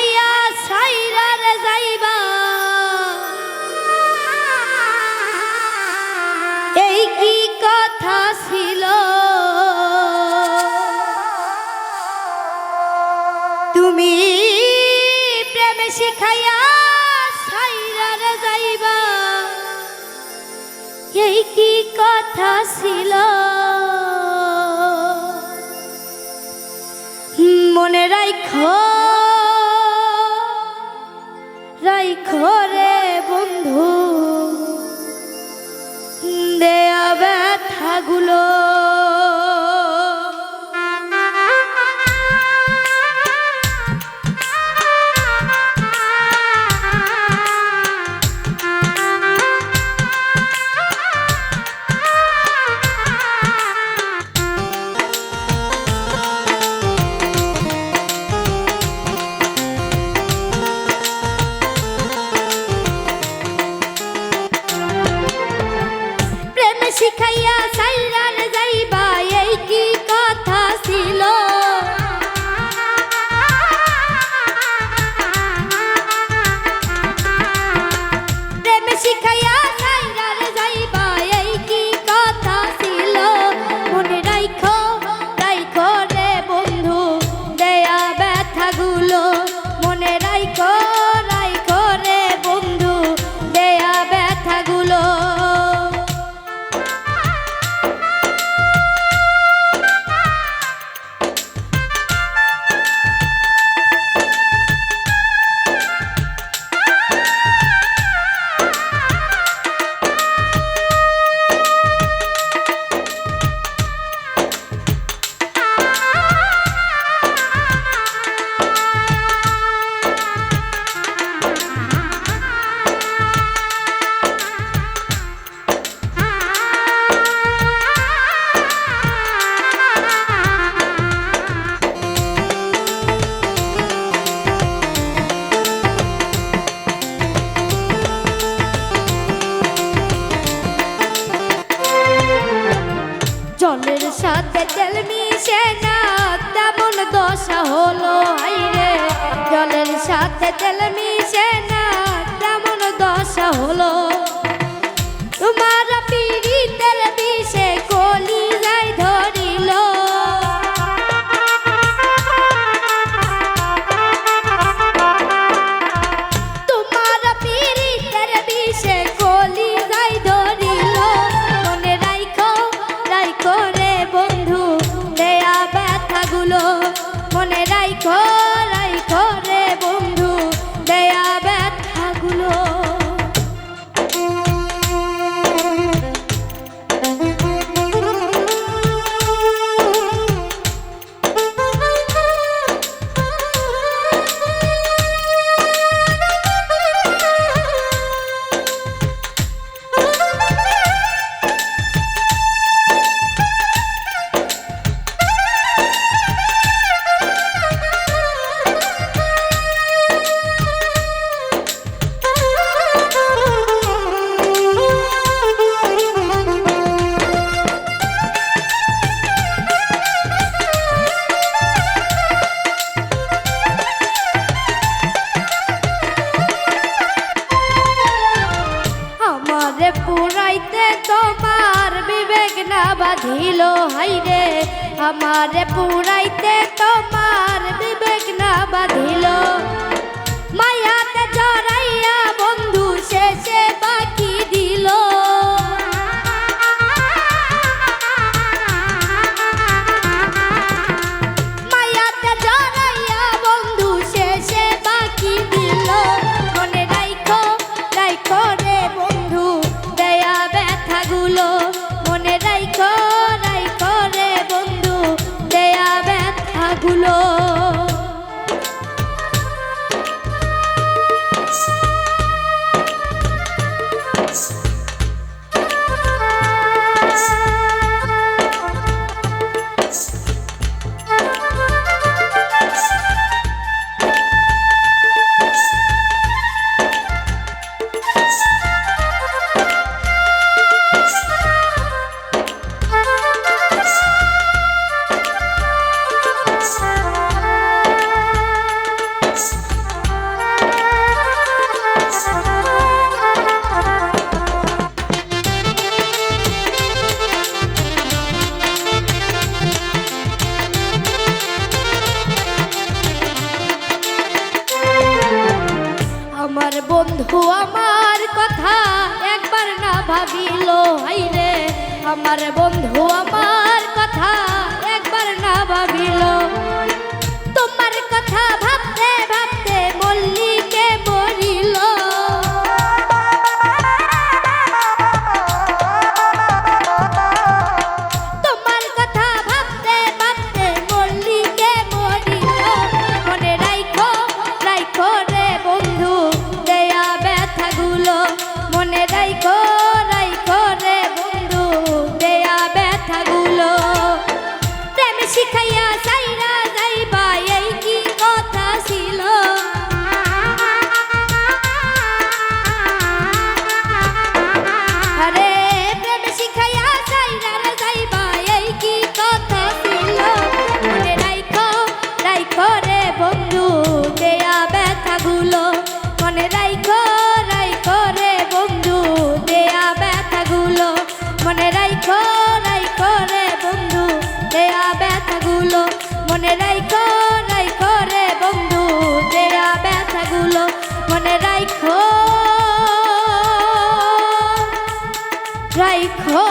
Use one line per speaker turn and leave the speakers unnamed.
শিখাইয়া সাইরার যাইবা এই কি কথা ছিল তুমি প্রেম শিখাইয়া সাইরার যাইবা এই কি কথা ছিল মনে রাখো রাখো রে বন্ধু দেয়া ব্যথাগুলো শিখাইয়া সাইরার যাইবা এই কি কথা ছিল প্রেম শিখাইয়া সাইরার যাইবা এই কি কথা ছিল মনে রাখো রাখো রে বন্ধু দেয়া ব্যথাগুলো মনে রাখো রাখো রে বন্ধু দেয়া ব্যথাগুলো জলের সাথে তেল মিশে না তেমন দশা হলো হাইরে জলের সাথে তেল মিশে না তেমন দশা হলো তোমার পীড়িতের বিষে কলি যাই ধরিল তোমার পীড়িতের বিষে কলি যাই ধরিল মনে রাখো রাখো রে বন্ধু দেয়া ব্যথাগুলো মনে রাখো রাখো রে বন্ধু দেয়া ব্যথাগুলো আমারে পুরাইতে তোমার বিবেক না বাঁধিল হাইরে আমারে পুরাইতে তোমার বিবেক না বাঁধিল মায়াতে জড়াইয়া বন্ধু শেষে বাকি দিল মায়াতে জড়াইয়া বন্ধু শেষে বাকি দিল মনে রাখো রাখো রে বন্ধু দেয়া ব্যথাগুলো মনে রাখো রাখো রে বন্ধু দেয়া ব্যথাগুলো তোমার বন্ধু আমার কথা একবার না ভাবিল, হাইরে আমার বন্ধু আমার কথা একবার না ভাবিল। তোমার কথা ভাবতে ভাবতে মল্লিকে মরিল। তোমার কথা ভাবতে ভাবতে মল্লিকে মরিল। মনে রাইখো রাইখো রে বন্ধু দেয়া ব্যথাগুলো, মনে রাইখো রাইখো রে বন্ধু দেয়া ব্যথাগুলো। প্রেম শিখাইয়া সাইরা যাইবা এই কি কথা ছিল। আরে প্রেম শিখাইয়া সাইরা যাইবা এই কি কথা ছিল। মনে রাইখো রাইখো রে বন্ধু দেয়া ব্যথাগুলো, মনে রাইখো রাইখো রে বন্ধু দেয়া ব্যথাগুলো, মনে রাইখো রাইখো রে বন্ধু দেয়া ব্যথাগুলো, মনে রাইখো রাইখো রে বন্ধু দেয়া ব্যথাগুলো, মনে রাইখো রাইখো।